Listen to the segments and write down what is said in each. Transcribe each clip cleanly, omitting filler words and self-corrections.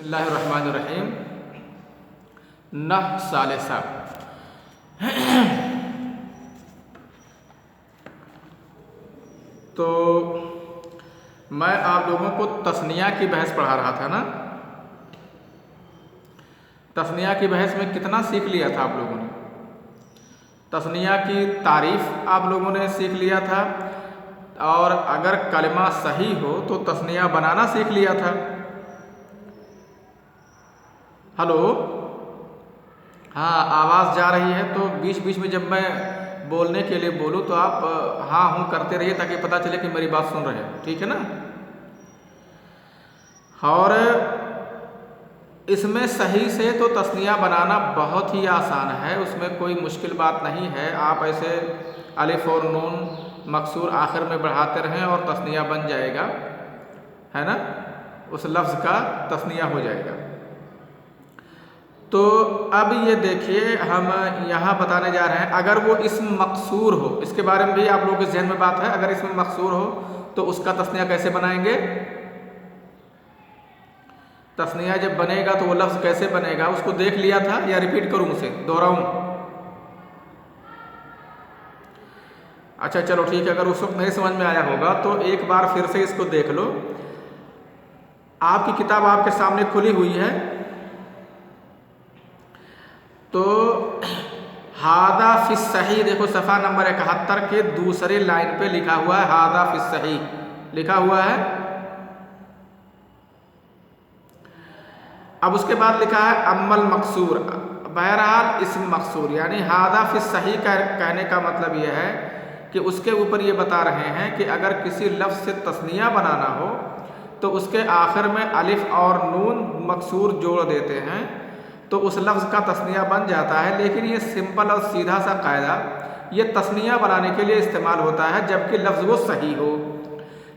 बिस्मिल्लाहिर्रहमानिर्रहीम। नह सालिसा। तो मैं आप लोगों को तस्निया की बहस पढ़ा रहा था ना। तस्निया की बहस में कितना सीख लिया था आप लोगों ने? तस्निया की तारीफ आप लोगों ने सीख लिया था, और अगर कलमा सही हो तो तस्निया बनाना सीख लिया था। हेलो, हाँ, आवाज़ जा रही है तो बीच बीच में जब मैं बोलने के लिए बोलूँ तो आप हाँ हूँ करते रहिए, ताकि पता चले कि मेरी बात सुन रहे हैं। ठीक है ना? और इसमें सही से तो तस्निया बनाना बहुत ही आसान है, उसमें कोई मुश्किल बात नहीं है। आप ऐसे अलिफ और नून मकसूर आखिर में बढ़ाते रहें और तस्निया बन जाएगा, है ना? उस लफ्ज़ का तस्निया हो जाएगा। तो अब ये देखिए, हम यहाँ बताने जा रहे हैं, अगर वो इस्म मकसूर हो, इसके बारे में भी आप लोगों के ज़हन में बात है। अगर इस्म मकसूर हो तो उसका तस्निया कैसे बनाएंगे? तस्निया जब बनेगा तो वो लफ्ज़ कैसे बनेगा, उसको देख लिया था या रिपीट करूँ, उसे दोहराऊँ? अच्छा चलो ठीक है, अगर उस वक्त नहीं समझ में आया होगा तो एक बार फिर से इसको देख लो। आपकी किताब आपके सामने खुली हुई है, तो हादा फिस सही देखो, सफ़ा नंबर 71 के दूसरे लाइन पे लिखा हुआ है, हादा फिस सही लिखा हुआ है। अब उसके बाद लिखा है अम्मल मकसूर। बहरहाल इस्म मकसूर यानी हादा फिस सही का कहने का मतलब यह है कि उसके ऊपर ये बता रहे हैं कि अगर किसी लफ्ज़ से तस्निया बनाना हो तो उसके आखिर में अलिफ और नून मकसूर जोड़ देते हैं तो उस लफ्ज़ का तस्निया बन जाता है। लेकिन ये सिंपल और सीधा सा कायदा ये तस्निया बनाने के लिए इस्तेमाल होता है जबकि लफ्ज़ वो सही हो।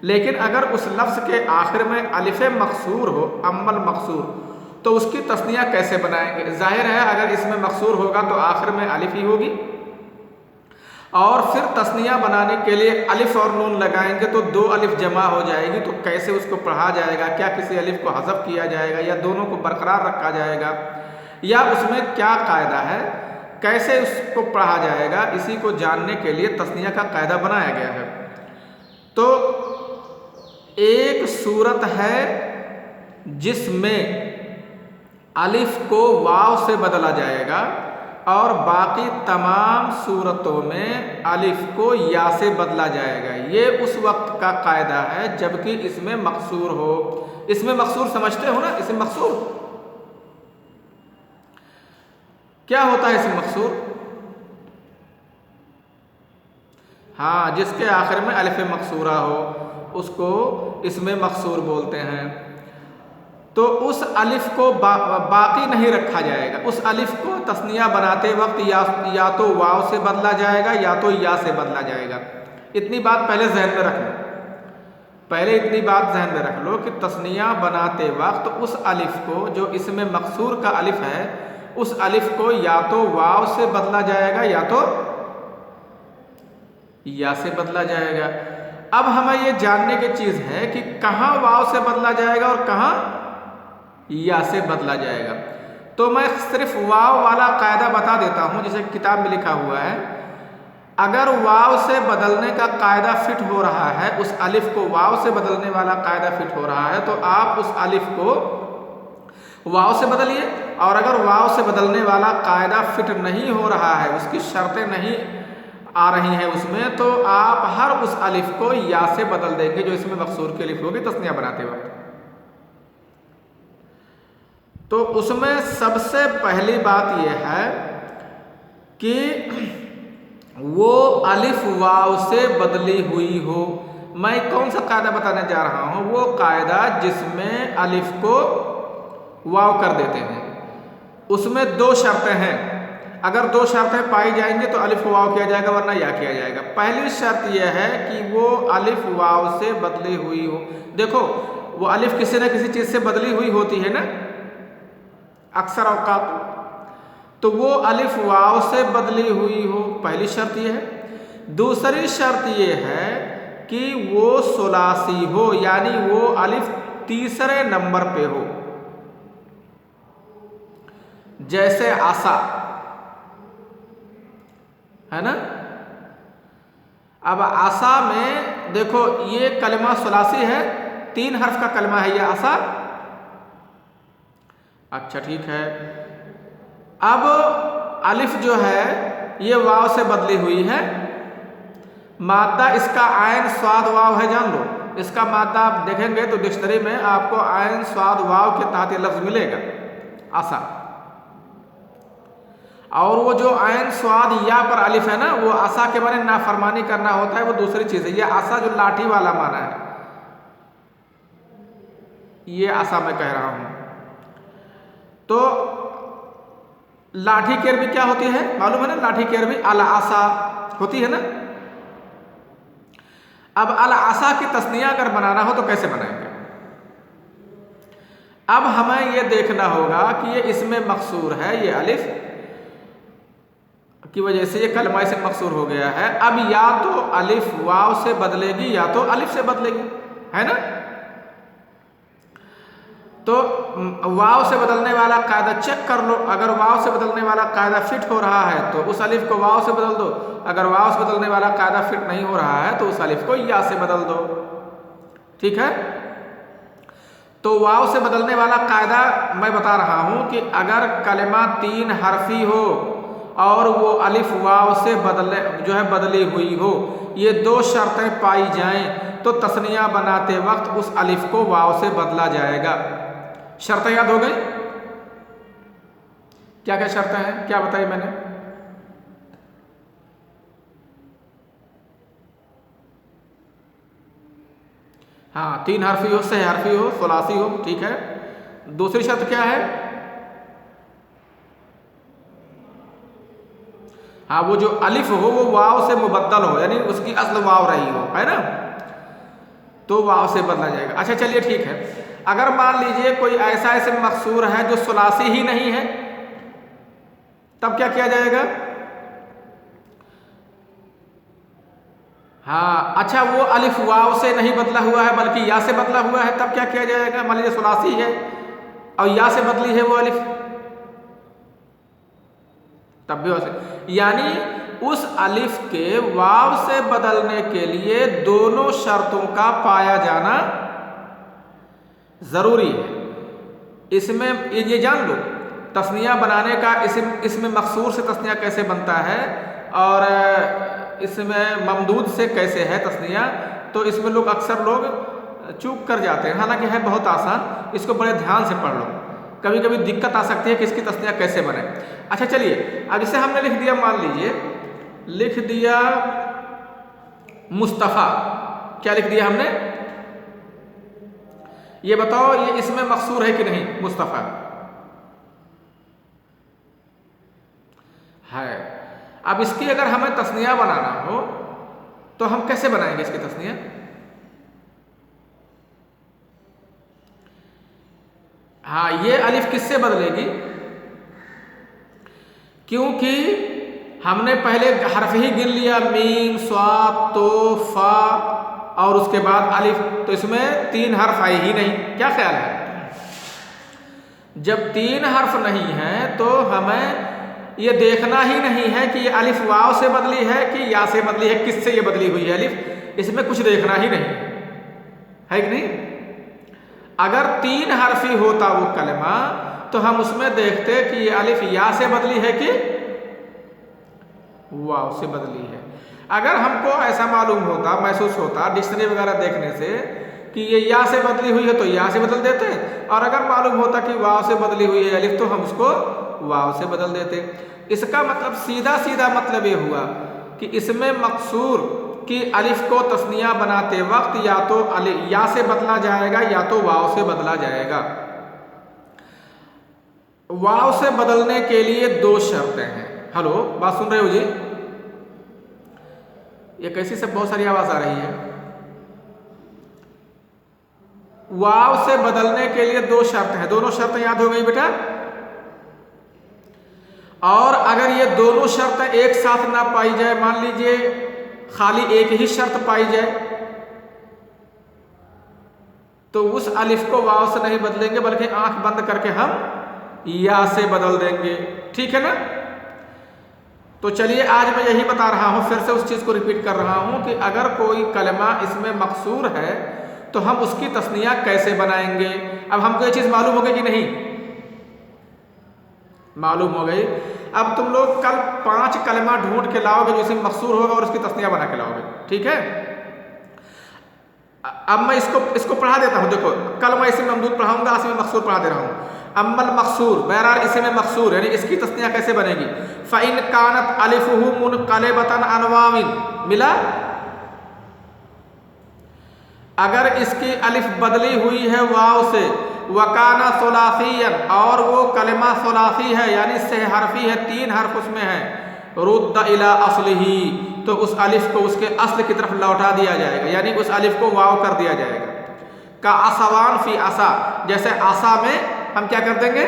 लेकिन अगर उस लफ्ज़ के आखिर में अलिफ मकसूर हो, अम्मल मकसूर, तो उसकी तस्निया कैसे बनाएंगे? जाहिर है अगर इसमें मकसूर होगा तो आखिर में अलिफ ही होगी, और फिर तस्निया बनाने के लिए अलिफ और नून लगाएंगे तो दो अलिफ जमा हो जाएगी। तो कैसे उसको पढ़ा जाएगा? क्या किसी अलिफ को हज़फ किया जाएगा या दोनों को बरकरार रखा जाएगा, या उसमें क्या कायदा है, कैसे उसको पढ़ा जाएगा? इसी को जानने के लिए तस्निया का कायदा बनाया गया है। तो एक सूरत है जिसमें अलिफ को वाव से बदला जाएगा और बाकी तमाम सूरतों में अलिफ को या से बदला जाएगा। ये उस वक्त का कायदा है जबकि इसमें मकसूर हो। इसमें मकसूर समझते हो ना? इसमें मकसूर क्या होता है? इसमें मकसूर, हाँ, जिसके आखिर में अलिफ मकसूरा हो उसको इसमें मकसूर बोलते हैं। तो उस अलिफ को बाकी नहीं रखा जाएगा। उस अलिफ को तस्निया बनाते वक्त या तो वाव से बदला जाएगा या तो या से बदला जाएगा। इतनी बात पहले जहन में रख लो, पहले इतनी बात जहन में रख लो कि तस्निया बनाते वक्त उस अलिफ को, जो इसमें मकसूर का अलिफ है, उस अलिफ को या तो वाव से बदला जाएगा या तो या से बदला जाएगा। अब हमें ये जानने की चीज़ है कि कहाँ वाव से बदला जाएगा और कहाँ या से बदला जाएगा। तो मैं सिर्फ वाव वाला कायदा बता देता हूँ जिसे किताब में लिखा हुआ है। अगर वाव से बदलने का कायदा फिट हो रहा है, उस अलिफ को वाव से बदलने वाला कायदा फिट हो रहा है, तो आप उस अलिफ को वाव से बदलिए। और अगर वाव से बदलने वाला कायदा फिट नहीं हो रहा है, उसकी शर्तें नहीं आ रही हैं उसमें, तो आप हर उस अलिफ को या से बदल देंगे जो इसमें मकसूर की अलिफ होगी तस्निया बनाते वक्त। तो उसमें सबसे पहली बात यह है कि वो अलिफ वाव से बदली हुई हो। मैं कौन सा कायदा बताने जा रहा हूँ? वो कायदा जिसमें अलिफ को वाव कर देते हैं। उसमें दो शर्तें हैं। अगर दो शर्तें पाई जाएंगी तो अलिफ वाव किया जाएगा, वरना या किया जाएगा। पहली शर्त यह है कि वो अलिफ वाव से बदली हुई हो। देखो, वो अलिफ किसी न किसी चीज़ से बदली हुई होती है ना, अक्सर औकात, तो वो अलिफ वाव से बदली हुई हो, पहली शर्त ये है। दूसरी शर्त ये है कि वो सुलासी हो, यानी वो अलिफ तीसरे नंबर पे हो। जैसे आशा, है ना। अब आशा में देखो ये कलमा सुलासी है, 3 हर्फ का कलमा है ये आशा। अच्छा ठीक है। अब अलिफ जो है ये वाव से बदली हुई है। मादा इसका आयन स्वाद वाव है, जान लो। इसका मादा आप देखेंगे तो डिक्शनरी में आपको आयन स्वाद वाव के तहत ये लफ्ज मिलेगा, आशा। और वो जो आयन स्वाद या पर अलिफ है ना, वो आशा के माने नाफरमानी करना होता है, वो दूसरी चीज है। ये आशा जो लाठी वाला माना है, ये आशा मैं कह रहा हूं। तो लाठी की अरबी क्या होती है मालूम है ना? लाठी की अरबी अल आसा होती है ना। अब अल आसा की तस्निया अगर बनाना हो तो कैसे बनाएंगे? अब हमें यह देखना होगा कि ये इसमें मकसूर है, ये अलिफ की वजह से ये कलमा से मकसूर हो गया है। अब या तो अलिफ वाव से बदलेगी या तो अलिफ से बदलेगी, है ना। तो वाव से बदलने वाला कायदा चेक कर लो। अगर वाव से बदलने वाला कायदा फिट हो रहा है तो उस अलिफ को वाव से बदल दो। अगर वाव से बदलने वाला कायदा फिट नहीं हो रहा है तो उस अलिफ को या से बदल दो, ठीक है। तो वाव से बदलने वाला कायदा मैं बता रहा हूं कि अगर कलमा 3 हरफी हो और वो अलिफ वाव से बदली हुई हो, ये 2 शर्तें पाई जाएं तो तस्निया बनाते वक्त उस अलिफ को वाव से बदला जाएगा। शर्तें याद हो गई? क्या क्या शर्तें हैं, क्या बताई मैंने? हाँ, 3 हरफी हो, 6 हरफी हो, सुलासी हो, ठीक है। दूसरी शर्त क्या है? हाँ, वो जो अलिफ हो वो वाव से मुबद्दल हो, यानी उसकी असल वाव रही हो, है ना, तो वाव से बदला जाएगा। अच्छा चलिए ठीक है। अगर मान लीजिए कोई ऐसा इसम मकसूर है जो सुलासी ही नहीं है, तब क्या किया जाएगा? हाँ, अच्छा वो अलिफ वाव से नहीं बदला हुआ है बल्कि या से बदला हुआ है, तब क्या किया जाएगा? मान लीजिए सुलासी है और या से बदली है वो अलिफ, तब भी वैसे। यानी उस अलिफ के वाव से बदलने के लिए दोनों शर्तों का पाया जाना जरूरी है। इसमें ये जान लो तस्निया बनाने का, इसमें मकसूर से तस्निया कैसे बनता है और इसमें ममदूद से कैसे है तस्निया, तो इसमें लोग अक्सर चूक कर जाते हैं। हालांकि है बहुत आसान, इसको बड़े ध्यान से पढ़ लो, कभी कभी दिक्कत आ सकती है कि इसकी तस्निया कैसे बने। अच्छा चलिए, अब जैसे हमने लिख दिया, मान लीजिए लिख दिया मुस्तफ़ा, क्या लिख दिया हमने? ये बताओ ये इसमें मकसूर है कि नहीं? मुस्तफ़ा है। अब इसकी अगर हमें तस्निया बनाना हो तो हम कैसे बनाएंगे इसकी तस्निया? हाँ, ये अलिफ किससे बदलेगी? क्योंकि हमने पहले हर्फ ही गिन लिया, मीम, स्वाद, तो, फा और उसके बाद अलिफ, तो इसमें 3 हर्फ आए ही नहीं। क्या ख्याल है? जब 3 हर्फ नहीं है तो हमें ये देखना ही नहीं है कि ये अलिफ वाव से बदली है कि या से बदली है, किससे ये बदली हुई है अलिफ, इसमें कुछ देखना ही नहीं है कि नहीं। अगर 3 हर्फी होता वो कलमा तो हम उसमें देखते कि ये अलिफ या से बदली है कि वाव से बदली है। अगर हमको ऐसा मालूम होता, महसूस होता डिक्शनरी वगैरह देखने से कि ये या से बदली हुई है तो या से बदल देते, और अगर मालूम होता कि वाव से बदली हुई है अलिफ तो हम उसको वाव से बदल देते। इसका मतलब सीधा सीधा मतलब ये हुआ कि इसमें मकसूर कि अलिफ को तस्निया बनाते वक्त या तो या से बदला जाएगा या तो वाव से बदला जाएगा। वाव से बदलने के लिए 2 शर्तें हैं। हेलो, बात सुन रहे हो जी? ये कैसी सब बहुत सारी आवाज आ रही है। वाव से बदलने के लिए 2 शर्त हैं। दोनों शर्तें याद हो गई बेटा? और अगर ये दोनों शर्तें एक साथ ना पाई जाए, मान लीजिए खाली एक ही शर्त पाई जाए, तो उस अलिफ को वाव से नहीं बदलेंगे बल्कि आंख बंद करके हम या से बदल देंगे। ठीक है ना। तो चलिए आज मैं यही बता रहा हूँ, फिर से उस चीज़ को रिपीट कर रहा हूँ कि अगर कोई कलमा इसमें मकसूर है तो हम उसकी तस्निया कैसे बनाएंगे। अब हमको ये चीज़ मालूम हो गई कि नहीं, मालूम हो गई। अब तुम लोग कल 5 कलमा ढूंढ के लाओगे जो इसमें मकसूर होगा और उसकी तस्निया बना के लाओगे। ठीक है। अब मैं इसको पढ़ा देता हूँ। देखो कल मैं इसमें ममदूद पढ़ाऊंगा, आज में मकसूर पढ़ा दे रहा हूँ। अम्मल मकसूर, बहरहाल इसे में मकसूर यानी इसकी तस्निया कैसे बनेगी। फ़इन कानत अलिफुहु मुनक़लिबतन अन वाविन, मिला। अगर इसकी अलिफ बदली हुई है वाव से, वकाना सुलासियन, और वो कलमा सुलासी है यानी से हरफी है, 3 हर्फ उसमें है, रुद्द इला असलिही, तो उस अलिफ को उसके अस्ल की तरफ लौटा दिया जाएगा, यानी उस अलिफ को वाव कर दिया जाएगा। का असवान फी असा, जैसे आसा में हम क्या कर देंगे,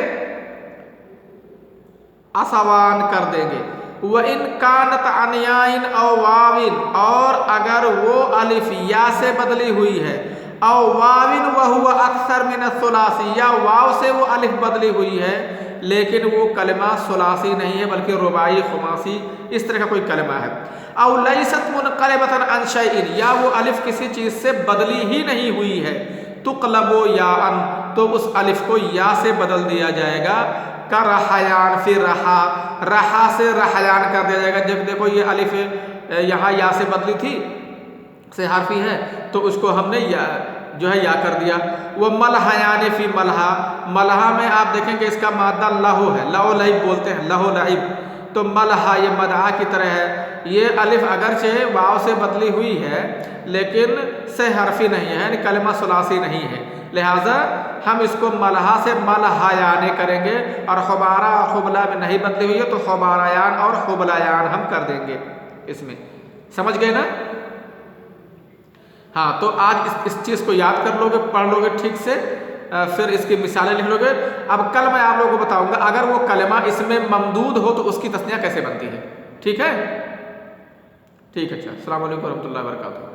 असवान कर देंगे। व इन कानत अनयाइन और वाविन, और अगर वो अलिफ या से बदली हुई है, और वाविन वह हुआ अक्सर मिन सुलासी, या वाव से वो अलिफ बदली हुई है लेकिन वो कलमा सुलासी नहीं है बल्कि रुबाई खुमासी, इस तरह का कोई कलमा है। और लैसत मुनक़लिबतन अन शैइन, या वो अलिफ किसी चीज़ से बदली ही नहीं हुई है, तुक़लबो या अन, तो उस अलिफ को या से बदल दिया जाएगा। का रहायान, फिर रहा से रहायान कर दिया जाएगा। जब देखो ये अलिफ यहाँ या से बदली थी, से हारफी है, तो उसको हमने या जो है या कर दिया। वो मलहयान फी मलहा, मलहा में आप देखेंगे इसका मादा लहो है, लहो लहिब बोलते हैं, लहो लहिब, तो मलहा ये मदआ की तरह है। ये अलिफ अगरचे वाव से बदली हुई है लेकिन से हरफी नहीं है, यानी कलमा सुलासी नहीं है, लिहाजा हम इसको मलहा से मलहायाने करेंगे, और खुबारा और खुबला में नहीं बदली हुई है तो खुबारायान और खुबलायान हम कर देंगे इसमें। समझ गए ना। हाँ, तो आज इस चीज़ को याद कर लोगे, पढ़ लोगे ठीक से, फिर इसकी मिसालें लिख लोगे। अब कल मैं आप लोगों को बताऊंगा अगर वो कलमा इसमें ममदूद हो तो उसकी तस्निया कैसे बनती है। ठीक है। ठीक है, अच्छा, अस्सलाम वालेकुम रहमतुल्लाहि व बरकातुहू।